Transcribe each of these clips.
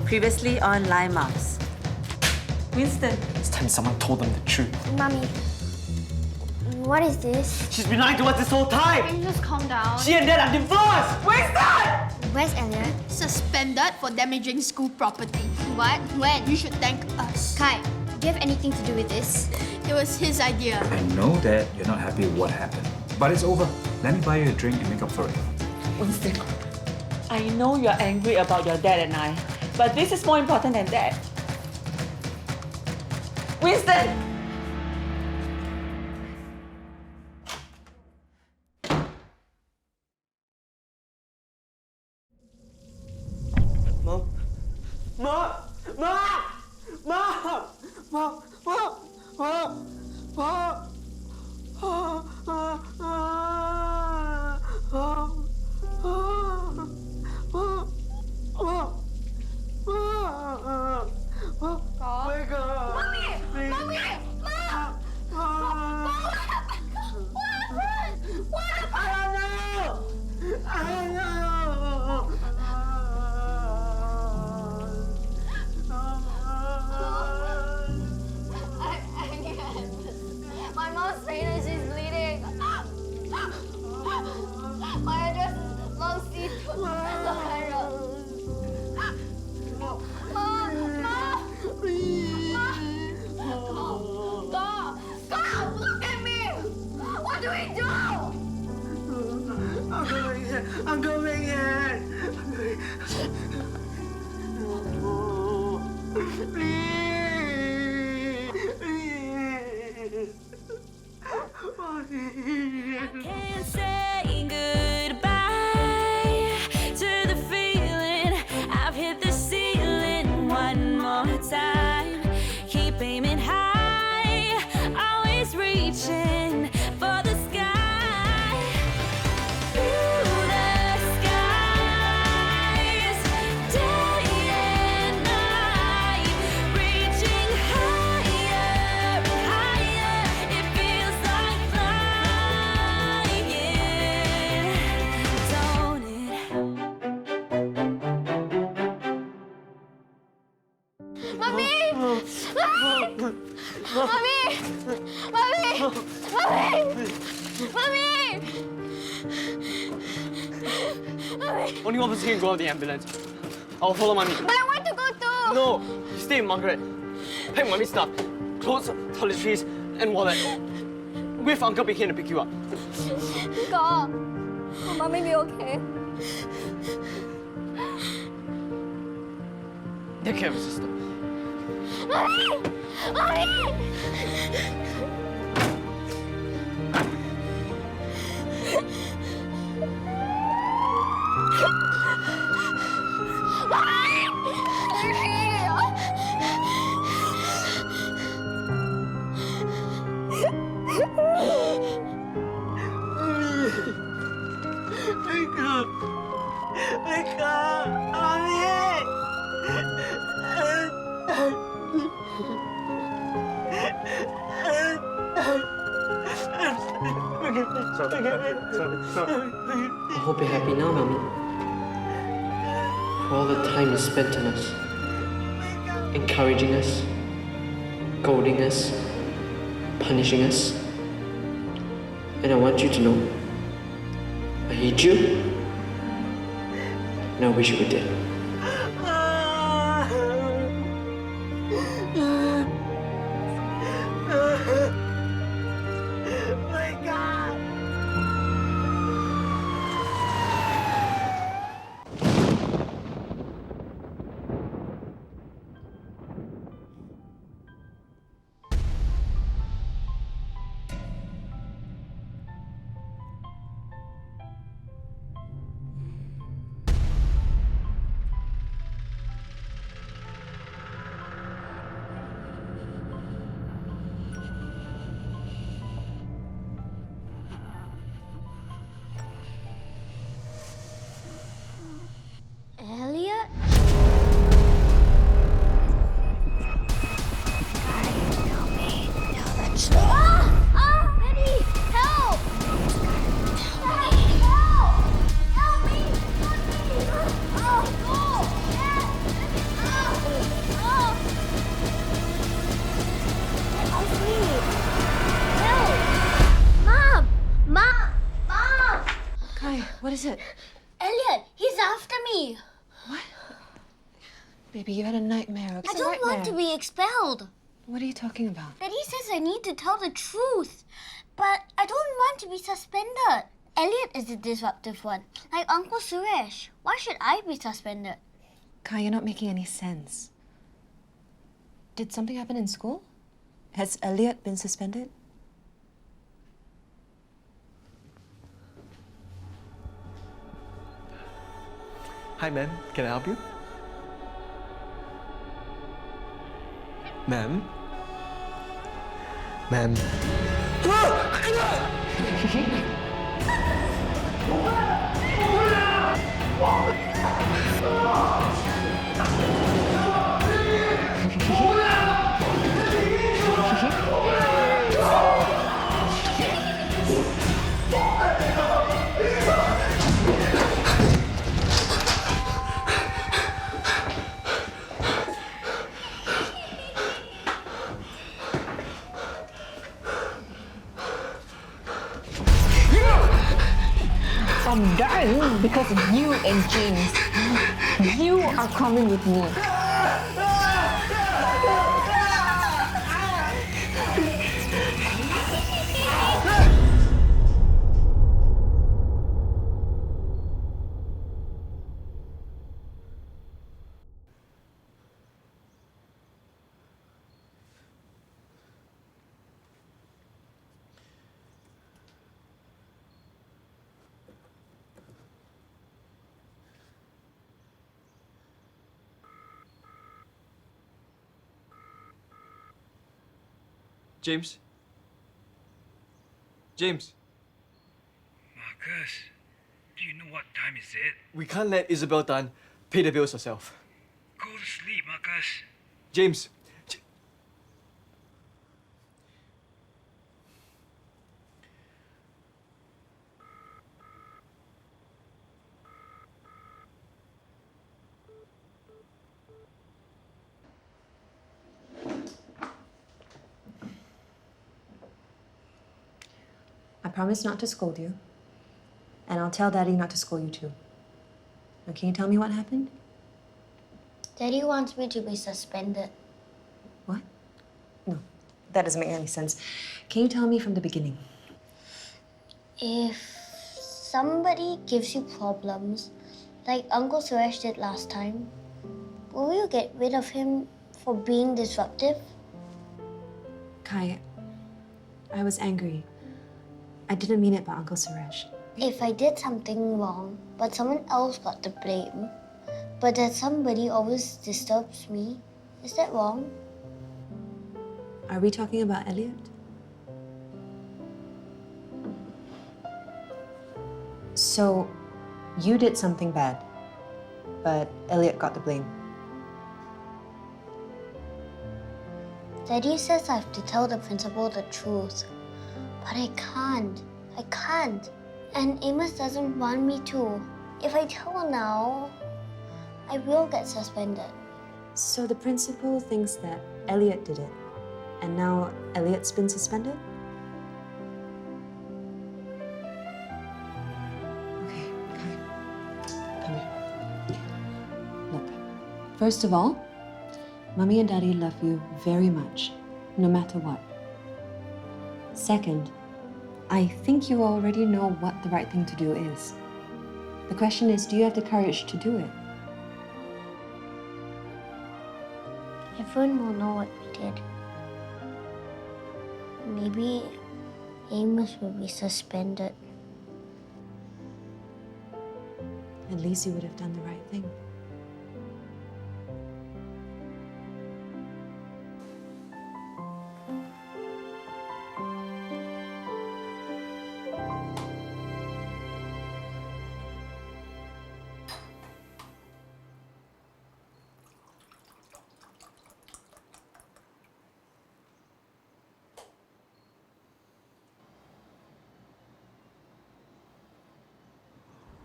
Previously on Limehouse. Winston. It's time someone told them the truth. Mommy, what is this? She's been lying to us this whole time! Can you just calm down? She and Dad are divorced! Winston! Where's Elliot? Suspended for damaging school property. What? When? You should thank us. Kai, do you have anything to do with this? It was his idea. I know that you're not happy with what happened, but it's over. Let me buy you a drink and make up for it. Winston, I know you're angry about your dad and I, but this is more important than that. Winston! Mom? Mom! Mom! Mom! Mom! Mom! Mom! Mom! Wake up! Mommy! Mommy! Mom! What happened? What happened? I don't know! My mom's fainted, she's bleeding. My address is Long C2. God, look at me! What do we do? I'm going in. Can't say goodbye to the feeling. I've hit the ceiling one more time. Keep aiming high, always reaching for the sky. Through the skies, day and night, reaching higher and higher. It feels like flying, don't it? Mommy! Mommy! Mommy! Mommy! Mommy! Mommy! Only one person can go out the ambulance. I'll follow Mommy. But I want to go too! No! You stay with Margaret. Pack Mommy's stuff. Clothes, toiletries, and wallet. Wait for Uncle Becky to pick you up. God, will Mommy be okay? Take care of your sister. Mommy! Mommy! Wake up! Wake up! Mommy! I hope you're happy now, Mommy. For all the time you spent on us, encouraging us, goading us, punishing us. And I want you to know, I hate you, and I wish you were dead. Wake up! Elliot? Eddie! Help! Help! Help me! Oh, is it? Elliot, he's after me. Baby, you had a nightmare. I don't want to be expelled. What are you talking about? Daddy says I need to tell the truth. But I don't want to be suspended. Elliot is the disruptive one, like Uncle Suresh. Why should I be suspended? Kai, you're not making any sense. Did something happen in school? Has Elliot been suspended? Hi, ma'am. Can I help you? Ma'am? Ma'am? I'm dying because of you and James. You are coming with me. James? James? Marcus, do you know what time is it? We can't let Isabel Tan pay the bills herself. Go to sleep, Marcus. James! I promise not to scold you. And I'll tell Daddy not to scold you too. Now, can you tell me what happened? Daddy wants me to be suspended. What? No, that doesn't make any sense. Can you tell me from the beginning? If somebody gives you problems, like Uncle Suresh did last time, will you get rid of him for being disruptive? Kai, I was angry. I didn't mean it by Uncle Suresh. If I did something wrong, but someone else got the blame, but that somebody always disturbs me, is that wrong? Are we talking about Elliot? So, you did something bad, but Elliot got the blame. Daddy says I have to tell the principal the truth, but I can't. I can't. And Amos doesn't want me to. If I tell now, I will get suspended. So the principal thinks that Elliot did it, and now Elliot's been suspended? Okay, come here. Look, first of all, Mommy and Daddy love you very much, no matter what. Second, I think you already know what the right thing to do is. The question is, do you have the courage to do it? Everyone will know what we did. Maybe Amos will be suspended. At least you would have done the right thing.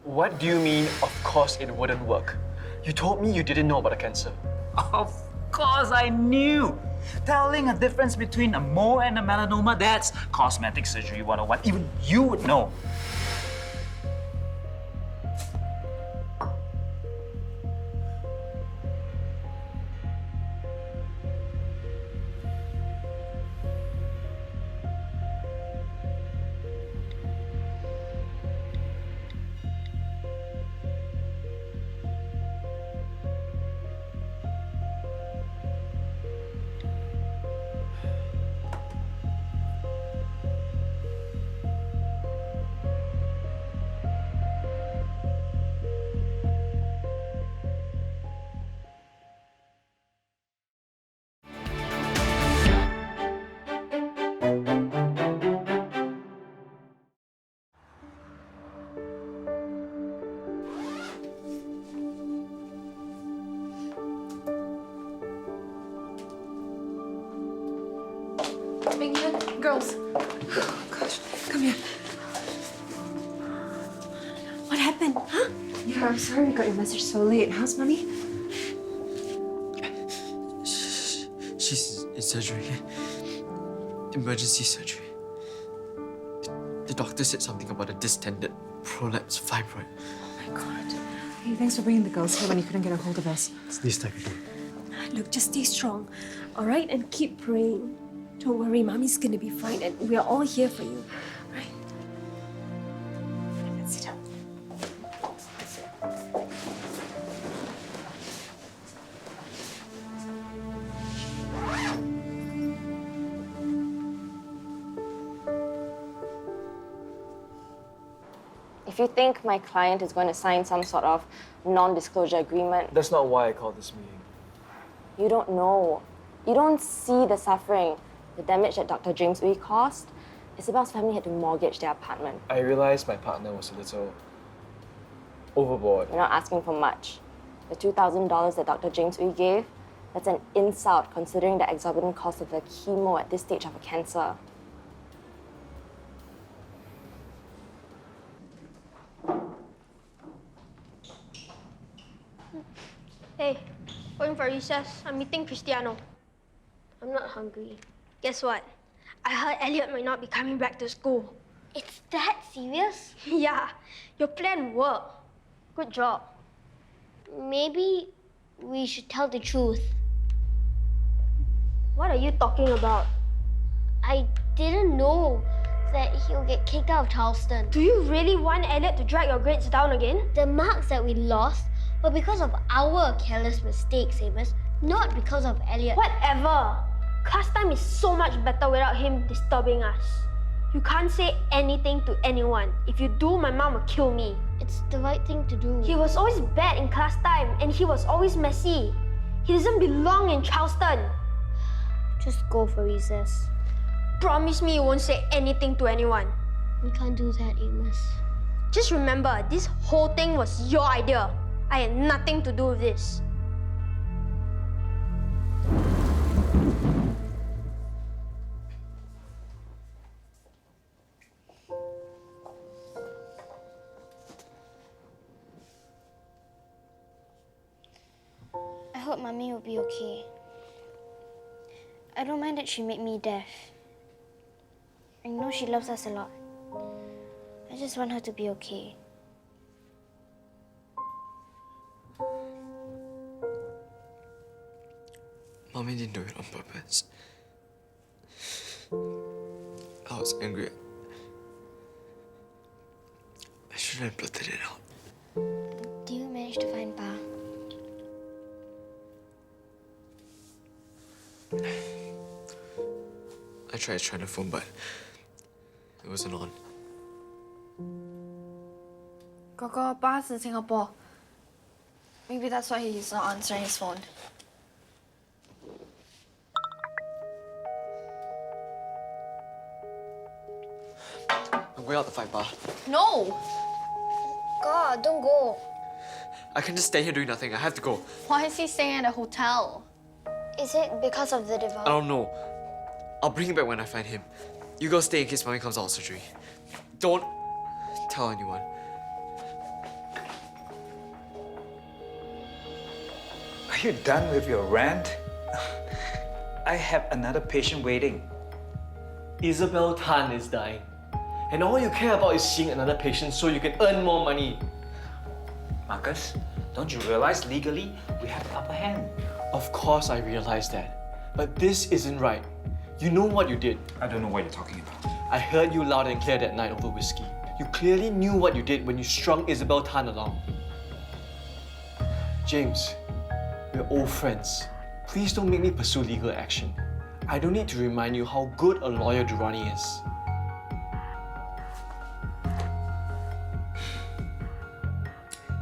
What do you mean, of course it wouldn't work? You told me you didn't know about the cancer. Of course I knew! Telling a difference between a mole and a melanoma, that's cosmetic surgery 101. Even you would know. Ming Yuan. Girls. Oh, gosh, come here. What happened, huh? Yeah, I'm sorry we got your message so late. How's Mummy? She's in surgery. Emergency surgery. The doctor said something about a distended prolapse fibroid. Oh my God. Hey, thanks for bringing the girls here when you couldn't get a hold of us. It's this type of thing. Look, just stay strong, all right? And keep praying. Don't worry, Mommy's gonna be fine, and we're all here for you, right? Let's sit down. If you think my client is going to sign some sort of non-disclosure agreement, That's not why I called this meeting. you don't know. You don't see the suffering, the damage that Dr. James Uy caused. Isabel's family had to mortgage their apartment. I realized my partner was a little overboard. You're not asking for much. The $2,000 that Dr. James Uy gave, that's an insult considering the exorbitant cost of the chemo at this stage of a cancer. Hey, going for recess. I'm meeting Cristiano. I'm not hungry. Guess what? I heard Elliot might not be coming back to school. It's that serious? Yeah, your plan worked. Good job. Maybe we should tell the truth. What are you talking about? I didn't know that he'll get kicked out of Charleston. Do you really want Elliot to drag your grades down again? The marks that we lost were because of our careless mistakes, Amos, not because of Elliot. Whatever. Class time is so much better without him disturbing us. You can't say anything to anyone. If you do, my mom will kill me. It's the right thing to do. He was always bad in class time, and he was always messy. He doesn't belong in Charleston. Just go for recess. Promise me you won't say anything to anyone. We can't do that, Amos. Just remember, this whole thing was your idea. I had nothing to do with this. I hope Mummy will be okay. I don't mind that she made me deaf. I know she loves us a lot. I just want her to be okay. Mommy didn't do it on purpose. I was angry. I shouldn't have blurted it out. Do you manage to find Pa? I tried trying to phone, but it wasn't on. Gogo, Pa's in Singapore. Maybe that's why he's not answering his phone. I'm going out to fight Pa. No! God, don't go. I can just stay here doing nothing. I have to go. Why is he staying at a hotel? Is it because of the I divorce? don't know. I'll bring him back when I find him. You go stay in case Mommy comes out of surgery. Don't tell anyone. Are you done with your rant? I have another patient waiting. Isabel Tan is dying. And all you care about is seeing another patient so you can earn more money. Marcus, don't you realize legally we have the upper hand? Of course I realize that. But this isn't right. You know what you did. I don't know what you're talking about. I heard you loud and clear that night over whiskey. You clearly knew what you did when you strung Isabel Tan along. James, we're old friends. Please don't make me pursue legal action. I don't need to remind you how good a lawyer Durrani is.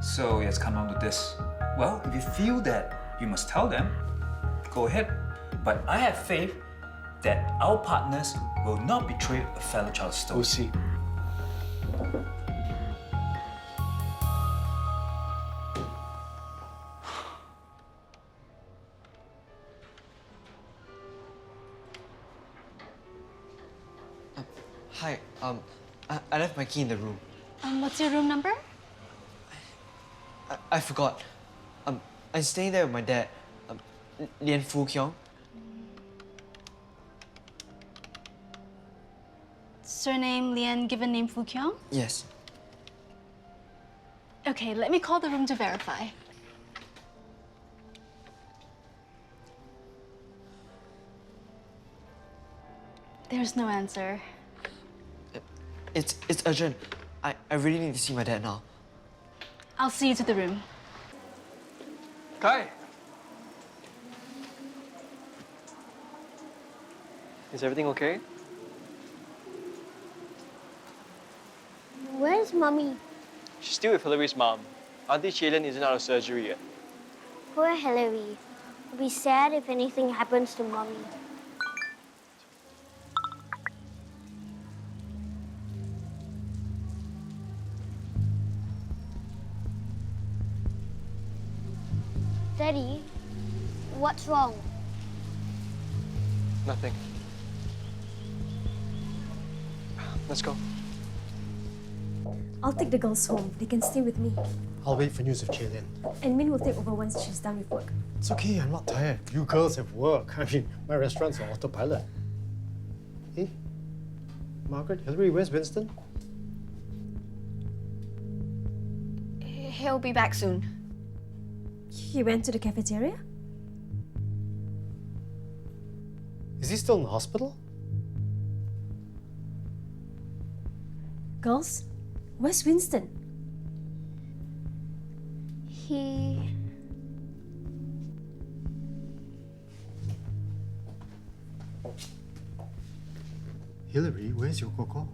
So it's come down to this. Well, if you feel that you must tell them, go ahead. But I have faith that our partners will not betray a fellow Charleston. We'll see. Hi, I left my key in the room. What's your room number? I forgot. I'm staying there with my dad, Lian Fu Kyong. Surname Lian, given name Fu Kyong? Yes. Okay, let me call the room to verify. There's no answer. It's urgent. I really need to see my dad now. I'll see you to the room. Kai! Is everything okay? Where's Mommy? She's still with Hillary's mom. Auntie Chae Lian isn't out of surgery yet. Poor Hillary. I'll be sad if anything happens to Mommy. Daddy, what's wrong? Nothing. Let's go. I'll take the girls home. They can stay with me. I'll wait for news of Chae Lian. And Min will take over once she's done with work. It's okay, I'm not tired. You girls have work. I mean, my restaurant's on autopilot. Hey, Margaret, Hillary, where's Winston? He'll be back soon. He went to the cafeteria? Is he still in the hospital? Girls, where's Winston? Hillary, where's your Coco?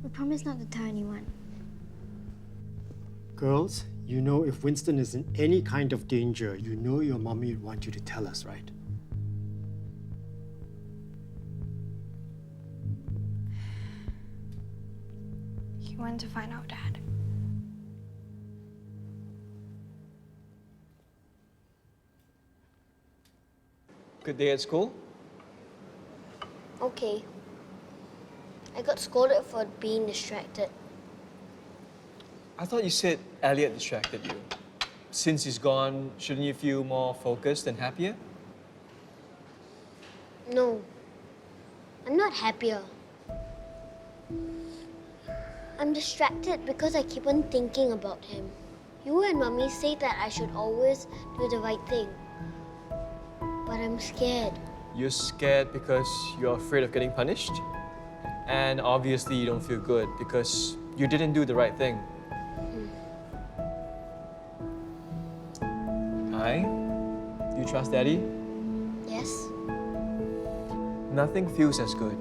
We promised not to tell anyone. Girls, you know if Winston is in any kind of danger, you know your mommy would want you to tell us, right? He went to find out, Dad. Good day at school? Okay. I got scolded for being distracted. I thought you said Elliot distracted you. Since he's gone, shouldn't you feel more focused and happier? No. I'm not happier. I'm distracted because I keep on thinking about him. You and Mummy say that I should always do the right thing. But I'm scared. You're scared because you're afraid of getting punished? And obviously you don't feel good because you didn't do the right thing. Kai, do you trust Daddy? Yes? Nothing feels as good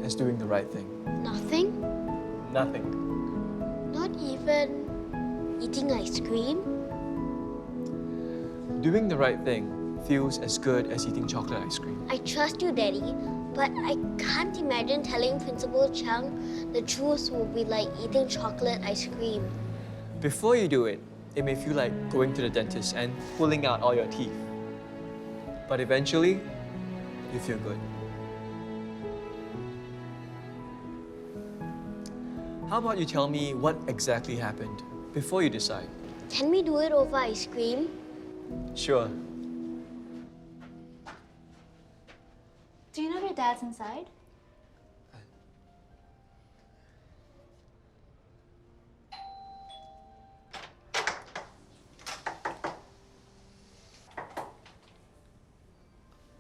as doing the right thing. Nothing? Nothing. Not even eating ice cream? Doing the right thing feels as good as eating chocolate ice cream. I trust you, Daddy, but I can't imagine telling Principal Chung the truth will be like eating chocolate ice cream. Before you do it, it may feel like going to the dentist and pulling out all your teeth. But eventually, you feel good. How about you tell me what exactly happened before you decide? Can we do it over ice cream? Sure. Do you know if your dad's inside?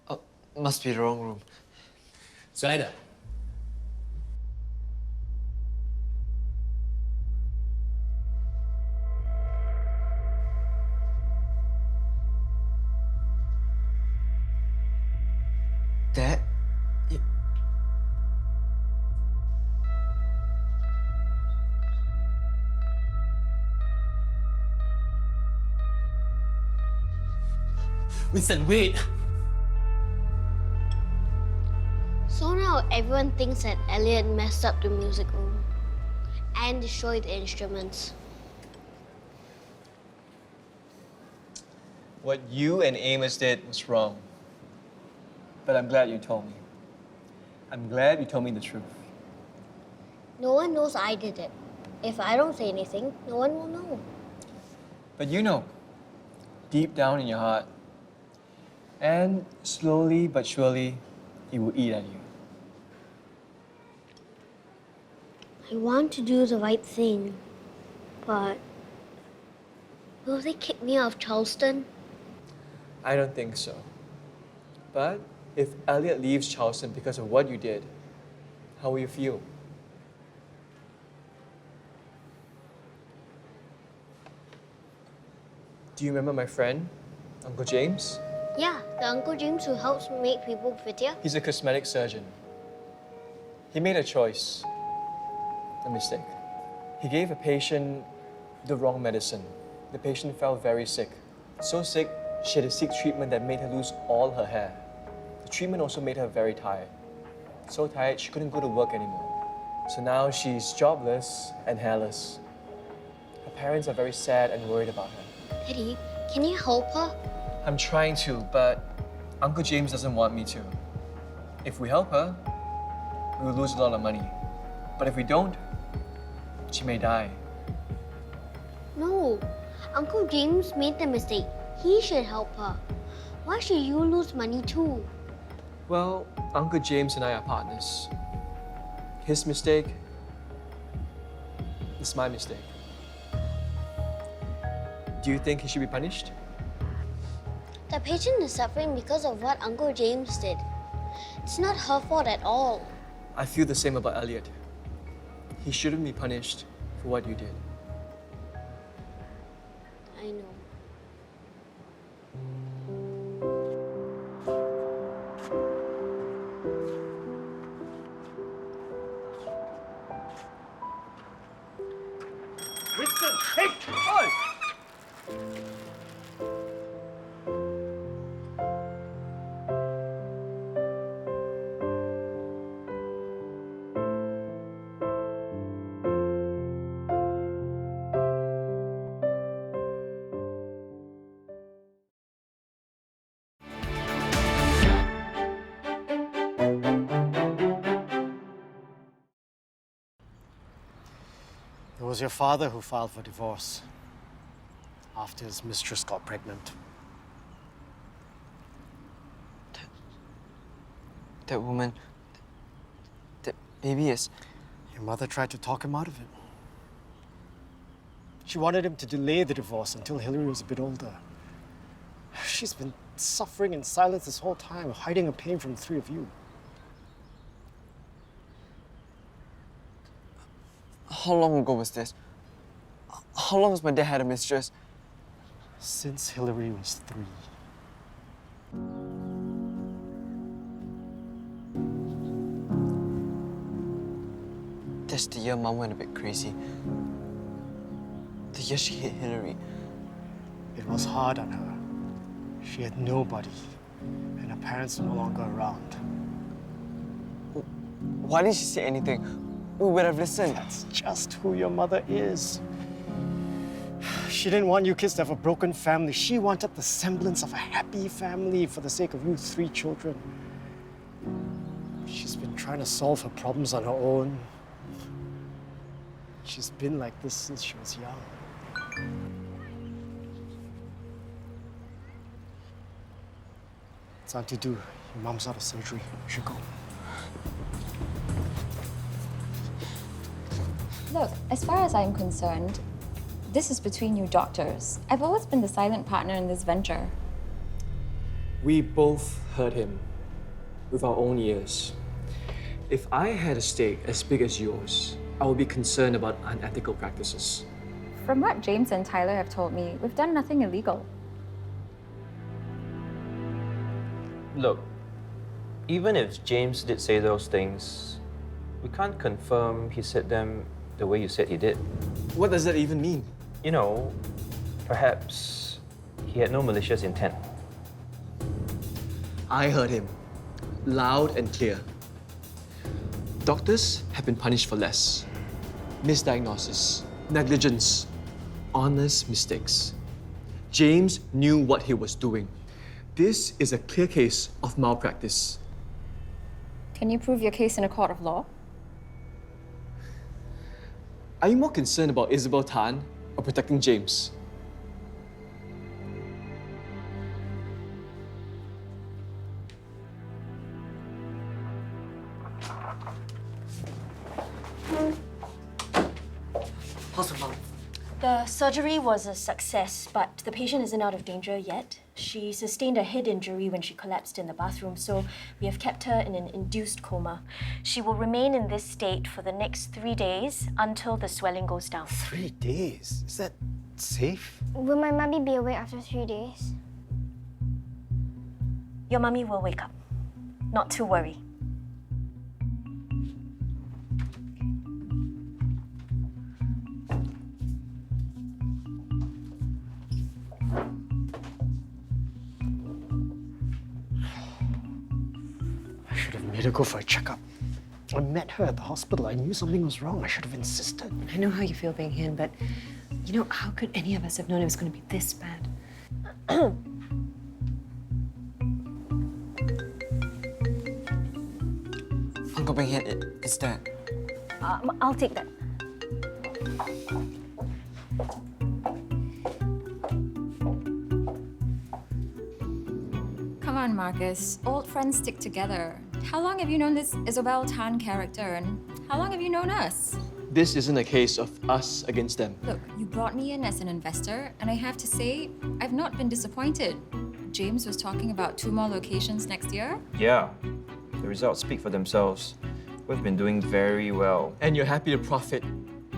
Oh, must be the wrong room. Zaida. Dad? Winston, wait! So now everyone thinks that Elliot messed up the music room and destroyed the instruments. What you and Amos did was wrong. But I'm glad you told me. I'm glad you told me the truth. No one knows I did it. If I don't say anything, no one will know. But you know, deep down in your heart, and slowly but surely, he will eat at you. I want to do the right thing, but will they kick me out of Charleston? I don't think so. But if Elliot leaves Charleston because of what you did, how will you feel? Do you remember my friend, Uncle James? Yeah, the Uncle James who helps make people prettier. He's a cosmetic surgeon. He made a choice, a mistake. He gave a patient the wrong medicine. The patient fell very sick. So sick, she had to seek treatment that made her lose all her hair. The treatment also made her very tired. So tired, she couldn't go to work anymore. So now she's jobless and hairless. Her parents are very sad and worried about her. Daddy, can you help her? I'm trying to, but Uncle James doesn't want me to. If we help her, we will lose a lot of money. But if we don't, she may die. No, Uncle James made the mistake. He should help her. Why should you lose money too? Well, Uncle James and I are partners. His mistake is my mistake. Do you think he should be punished? The patient is suffering because of what Uncle James did. It's not her fault at all. I feel the same about Elliot. He shouldn't be punished for what you did. I know. Winston, hey! Oi! It was your father who filed for divorce after his mistress got pregnant. That woman, that baby is... Your mother tried to talk him out of it. She wanted him to delay the divorce until Hillary was a bit older. She's been suffering in silence this whole time, hiding her pain from the three of you. How long ago was this? How long has my dad had a mistress? Since Hillary was 3. That's the year Mom went a bit crazy. The year she hit Hillary. It was hard on her. She had nobody, and her parents were no longer around. Why didn't she say anything? We would have listened. That's just who your mother is. She didn't want you kids to have a broken family. She wanted the semblance of a happy family for the sake of you 3 children. She's been trying to solve her problems on her own. She's been like this since she was young. It's time to do. Your mom's out of surgery. You should go. Look, as far as I'm concerned, this is between you doctors. I've always been the silent partner in this venture. We both heard him with our own ears. If I had a stake as big as yours, I would be concerned about unethical practices. From what James and Tyler have told me, we've done nothing illegal. Look, even if James did say those things, we can't confirm he said them the way you said he did. What does that even mean? You know, perhaps he had no malicious intent. I heard him, loud and clear. Doctors have been punished for less. Misdiagnosis, negligence, honest mistakes. James knew what he was doing. This is a clear case of malpractice. Can you prove your case in a court of law? Are you more concerned about Isabel Tan or protecting James? How's your mom? The surgery was a success, but the patient isn't out of danger yet. She sustained a head injury when she collapsed in the bathroom, so we have kept her in an induced coma. She will remain in this state for the next 3 days until the swelling goes down. 3 days? Is that safe? Will my mummy be awake after 3 days? Your mummy will wake up. Not to worry. I should have made her go for a checkup. I met her at the hospital. I knew something was wrong. I should have insisted. I know how you feel being here, but you know, how could any of us have known it was going to be this bad? Uncle Bing Hian, it's that. I'll take that. Come on, Marcus. Old friends stick together. How long have you known this Isabel Tan character, and how long have you known us? This isn't a case of us against them. Look, you brought me in as an investor, and I have to say, I've not been disappointed. James was talking about 2 more locations next year. Yeah, the results speak for themselves. We've been doing very well. And you're happy to profit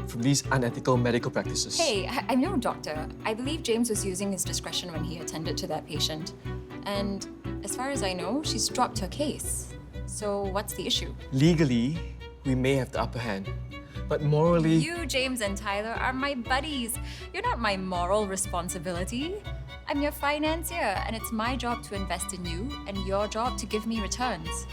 from these unethical medical practices. Hey, I'm no doctor. I believe James was using his discretion when he attended to that patient. And as far as I know, she's dropped her case. So what's the issue? Legally, we may have the upper hand, but morally... You, James, and Tyler are my buddies. You're not my moral responsibility. I'm your financier, and it's my job to invest in you and your job to give me returns.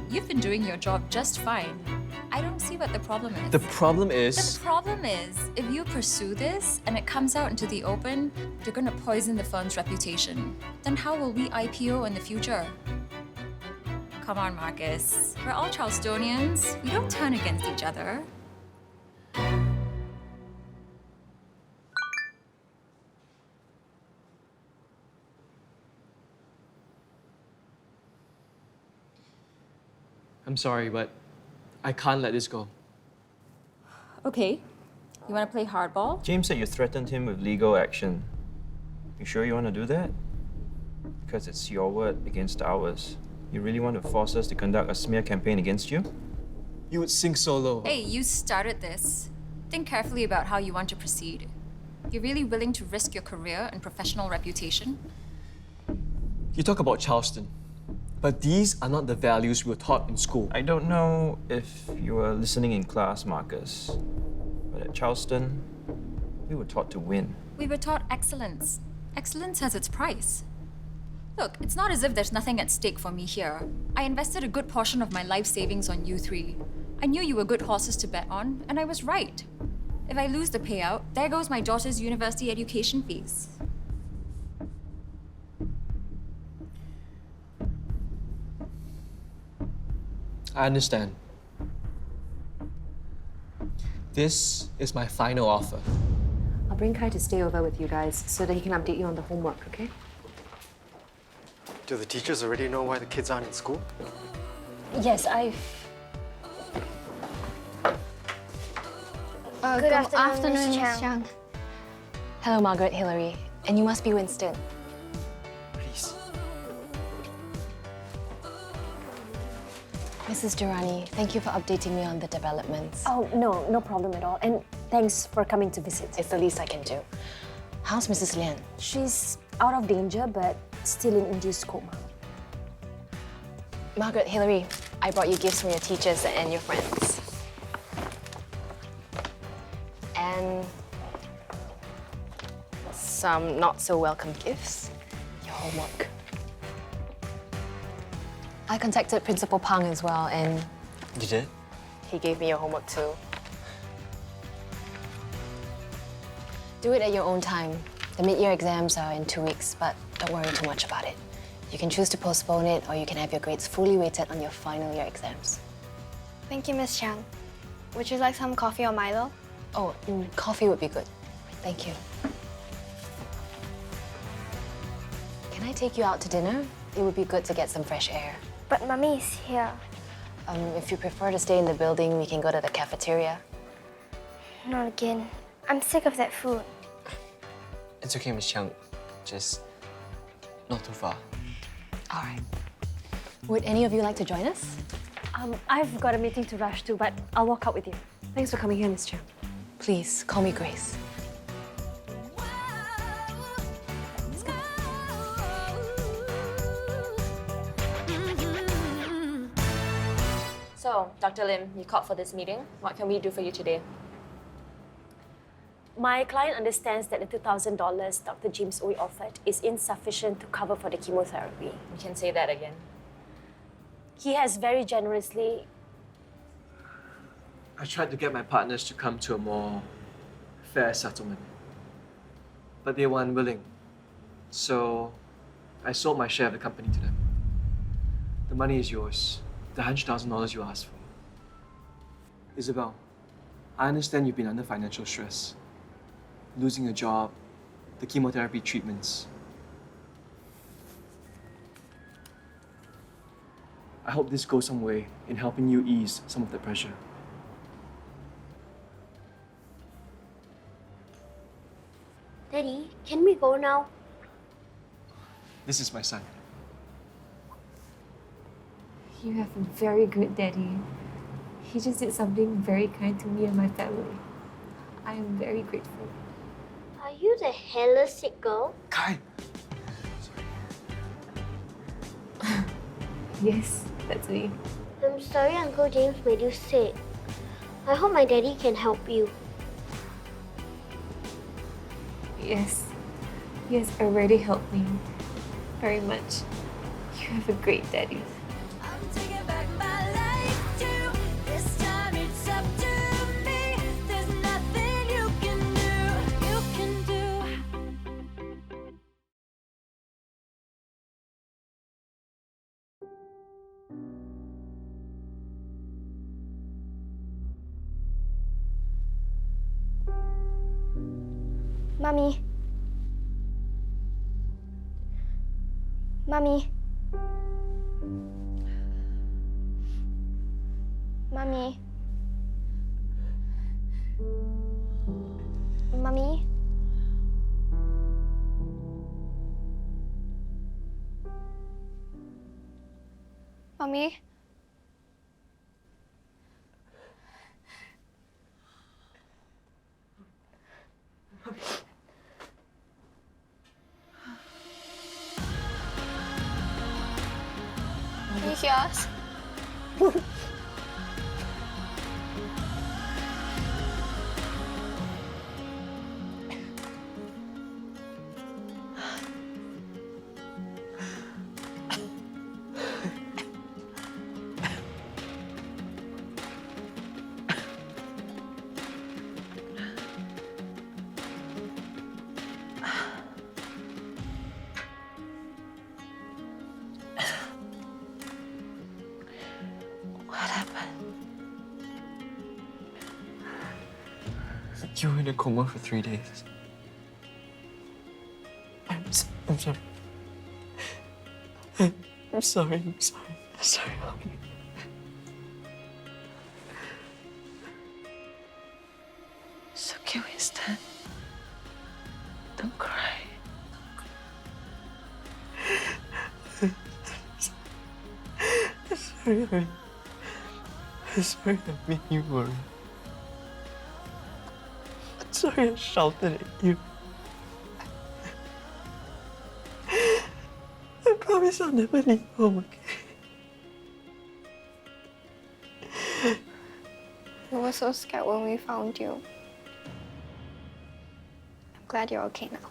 You've been doing your job just fine. I don't see what the problem is. The problem is... The problem is, if you pursue this and it comes out into the open, you're going to poison the firm's reputation. Then how will we IPO in the future? Come on, Marcus. We're all Charlestonians. We don't turn against each other. I'm sorry, but I can't let this go. Okay. You want to play hardball? James said you threatened him with legal action. You sure you want to do that? Because it's your word against ours. You really want to force us to conduct a smear campaign against you? You would sink so low. Hey, you started this. Think carefully about how you want to proceed. You're really willing to risk your career and professional reputation? You talk about Charleston, but these are not the values we were taught in school. I don't know if you were listening in class, Marcus, but at Charleston, we were taught to win. We were taught excellence. Excellence has its price. Look, it's not as if there's nothing at stake for me here. I invested a good portion of my life savings on you 3. I knew you were good horses to bet on, and I was right. If I lose the payout, there goes my daughter's university education fees. I understand. This is my final offer. I'll bring Kai to stay over with you guys so that he can update you on the homework, okay? Do the teachers already know why the kids aren't in school? Yes, Good afternoon, Miss Chang. Hello, Margaret, Hillary. And you must be Winston. Please. Mrs. Durrani, thank you for updating me on the developments. Oh, no problem at all. And thanks for coming to visit. It's the least I can do. How's Mrs. Lian? She's out of danger, but still in induced coma. Margaret, Hillary, I brought you gifts from your teachers and your friends. And some not so welcome gifts. Your homework. I contacted Principal Pang as well, and You did? he gave me your homework too. Do it at your own time. The mid-year exams are in 2 weeks, but don't worry too much about it. You can choose to postpone it, or you can have your grades fully weighted on your final year exams. Thank you, Miss Chang. Would you like some coffee or Milo? Oh, coffee would be good. Thank you. Can I take you out to dinner? It would be good to get some fresh air. But Mummy is here. If you prefer to stay in the building, we can go to the cafeteria. Not again. I'm sick of that food. It's okay, Miss Chiang. Just not too far. All right. Would any of you like to join us? I've got a meeting to rush to, but I'll walk out with you. Thanks for coming here, Miss Chiang. Please, call me Grace. So, Dr. Lim, you called for this meeting. What can we do for you today? My client understands that the $2,000 Dr. James Ooi offered is insufficient to cover for the chemotherapy. You can say that again. He has very generously... I tried to get my partners to come to a more fair settlement, but they were unwilling. So I sold my share of the company to them. The money is yours, the $100,000 you asked for. Isabel, I understand you've been under financial stress. Losing a job, the chemotherapy treatments. I hope this goes some way in helping you ease some of the pressure. Daddy, can we go now? This is my son. You have a very good daddy. He just did something very kind to me and my family. I am very grateful. Are you the hella sick girl? Kai! Yes, that's me. I'm sorry Uncle James made you sick. I hope my daddy can help you. Yes. He has already helped me very much. You have a great daddy. Mummy. Mummy. Mummy. Mummy. Mummy? Can you hear us? You were in a coma for 3 days. I'm sorry. I'm sorry. Mommy. It's okay, Winston. Don't cry. I'm sorry I made you worry. I'm sorry I shouted at you. I promise I'll never leave home again. We were so scared when we found you. I'm glad you're okay now.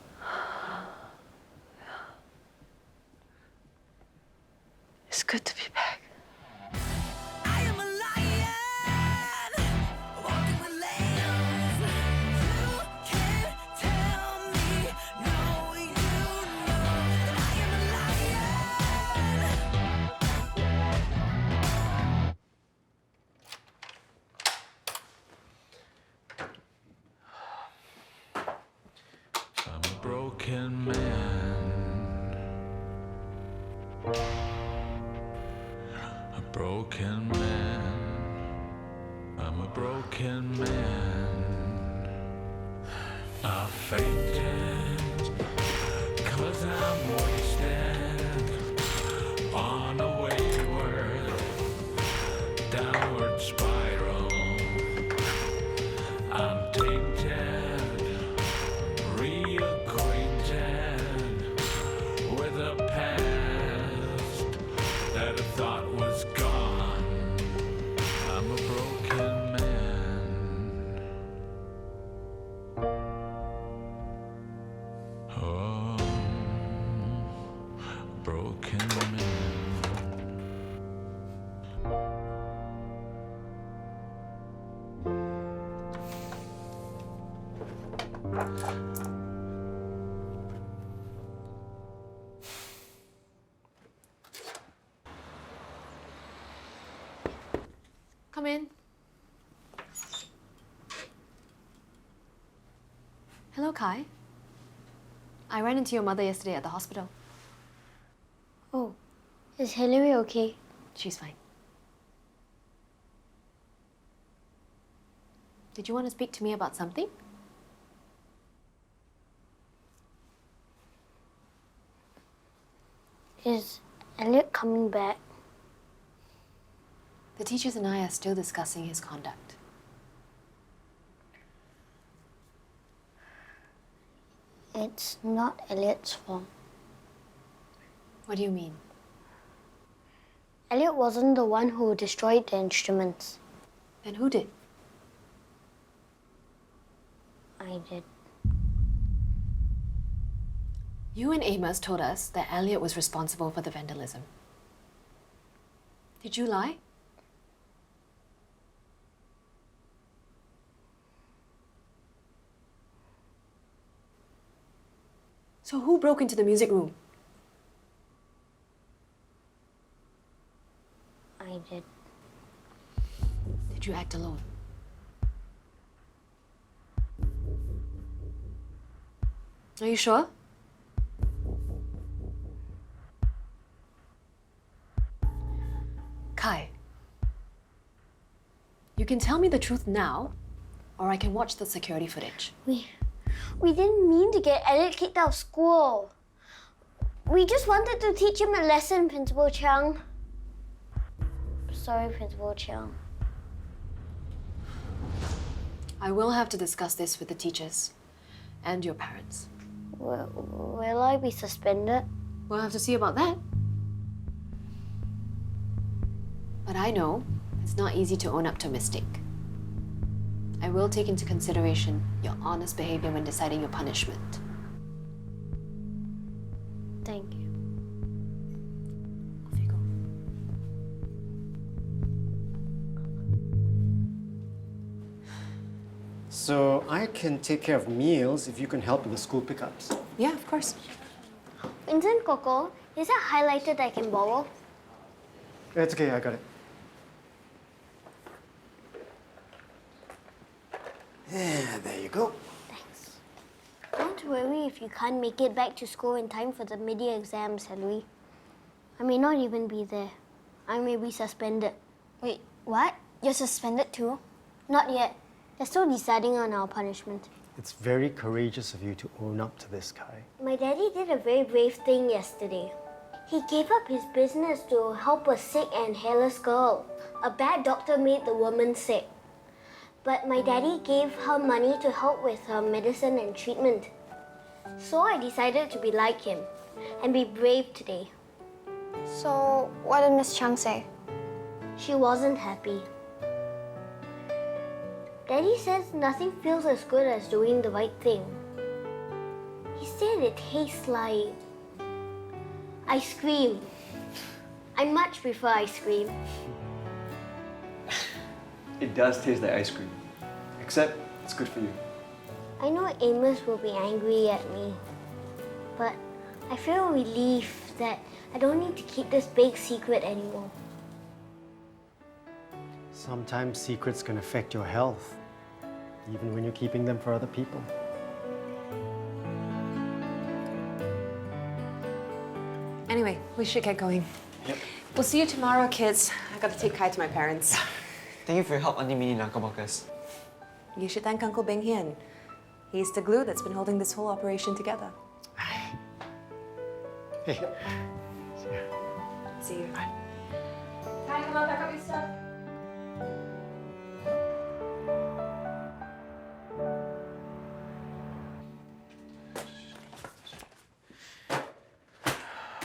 It's good to be back. broken man. I'm a broken man. I fainted, 'cause I'm wasted on a wayward, downward spiral. I'm tainted, reacquainted with a past that I thought was gone. I'm a broken man. Oh, broken man. Come in. Hello, Kai. I ran into your mother yesterday at the hospital. Oh, is Hillary okay? She's fine. Did you want to speak to me about something? Is Elliot coming back? The teachers and I are still discussing his conduct. It's not Elliot's fault. What do you mean? Elliot wasn't the one who destroyed the instruments. Then who did? I did. You and Amos told us that Elliot was responsible for the vandalism. Did you lie? So who broke into the music room? I did. Did you act alone? Are you sure? Kai, you can tell me the truth now, or I can watch the security footage. We didn't mean to get Elliot kicked out of school. We just wanted to teach him a lesson, Principal Chiang. Sorry, Principal Chiang. I will have to discuss this with the teachers and your parents. Will I be suspended? We'll have to see about that. But I know it's not easy to own up to a mistake. I will take into consideration your honest behavior when deciding your punishment. Thank you. Off you go. So I can take care of meals if you can help with the school pickups. Yeah, of course. Winston, Coco, is that highlighter that I can borrow? It's okay, I got it. Yeah, there you go. Thanks. Don't worry if you can't make it back to school in time for the mid-year exams, Henry. I may not even be there. I may be suspended. Wait, what? You're suspended too? Not yet. They're still deciding on our punishment. It's very courageous of you to own up to this, Kai. My daddy did a very brave thing yesterday. He gave up his business to help a sick and hairless girl. A bad doctor made the woman sick. But my daddy gave her money to help with her medicine and treatment. So I decided to be like him and be brave today. So, what did Miss Chang say? She wasn't happy. Daddy says nothing feels as good as doing the right thing. He said it tastes like ice cream. I much prefer ice cream. It does taste like ice cream. Except it's good for you. I know Amos will be angry at me, but I feel relief that I don't need to keep this big secret anymore. Sometimes secrets can affect your health, even when you're keeping them for other people. Anyway, we should get going. Yep. We'll see you tomorrow, kids. I've got to take Kai to my parents. Thank you for your help, Auntie Minnie and Uncle Marcus. You should thank Uncle Beng Hian. He's the glue that's been holding this whole operation together. Hey. See you. Kai, come on, pack up your stuff.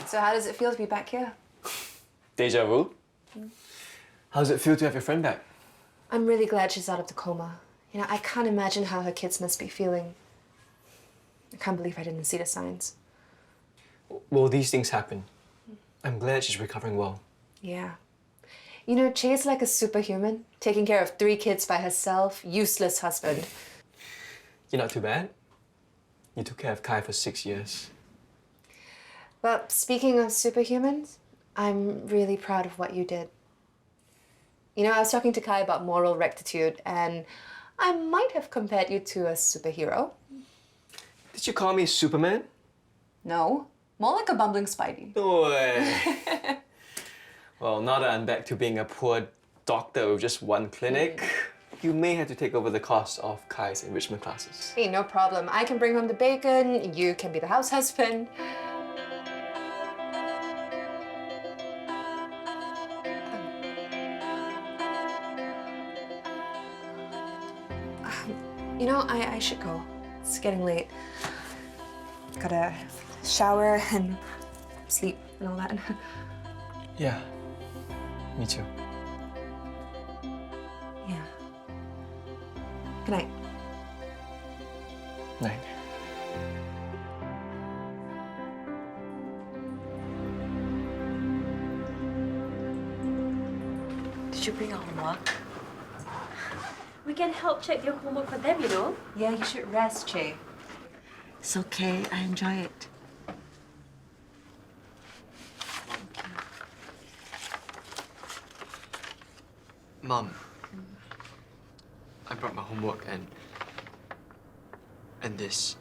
So how does it feel to be back here? Deja vu? How does it feel to have your friend back? I'm really glad she's out of the coma. You know, I can't imagine how her kids must be feeling. I can't believe I didn't see the signs. Well, these things happen. I'm glad she's recovering well. Yeah. You know, Chae's like a superhuman, taking care of 3 kids by herself, useless husband. You're not too bad. You took care of Kai for 6 years. But speaking of superhumans, I'm really proud of what you did. You know, I was talking to Kai about moral rectitude, and I might have compared you to a superhero. Did you call me Superman? No, more like a bumbling Spidey. No way. Well, now that I'm back to being a poor doctor with just one clinic, you may have to take over the cost of Kai's enrichment classes. Hey, no problem. I can bring home the bacon, you can be the house husband. You know, I should go. It's getting late. Gotta shower and sleep and all that. Yeah, me too. Yeah. Good night. Night. Did you bring your homework? We can help check your homework for them, you know. Yeah, you should rest, Chae. It's okay. I enjoy it. Mom, I brought my homework and this.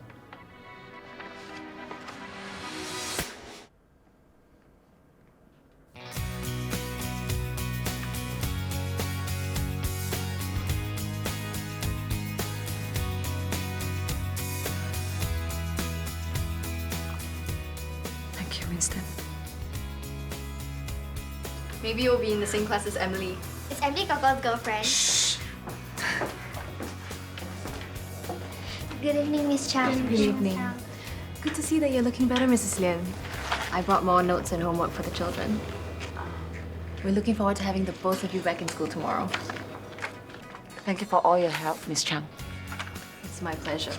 Thank you, Winston. Maybe you'll be in the same class as Emily. Is Emily Coco's girlfriend? Good evening, Miss Chan. Good evening. Good to see that you're looking better, Mrs. Lian. I brought more notes and homework for the children. We're looking forward to having the both of you back in school tomorrow. Thank you for all your help, Miss Chang. It's my pleasure.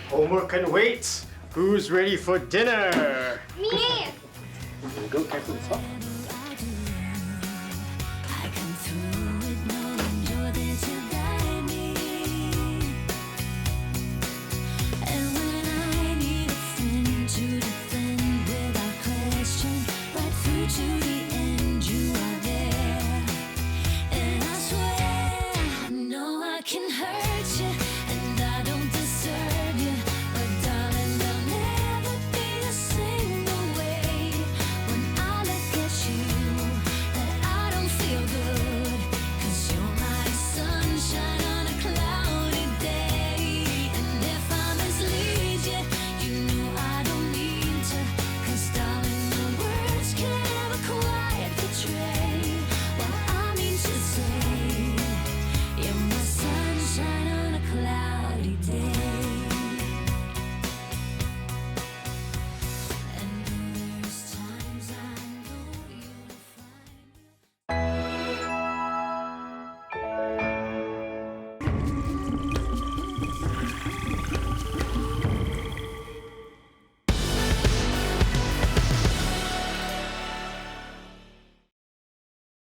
Homework can wait. Who's ready for dinner? Me! There you go, careful the top. Can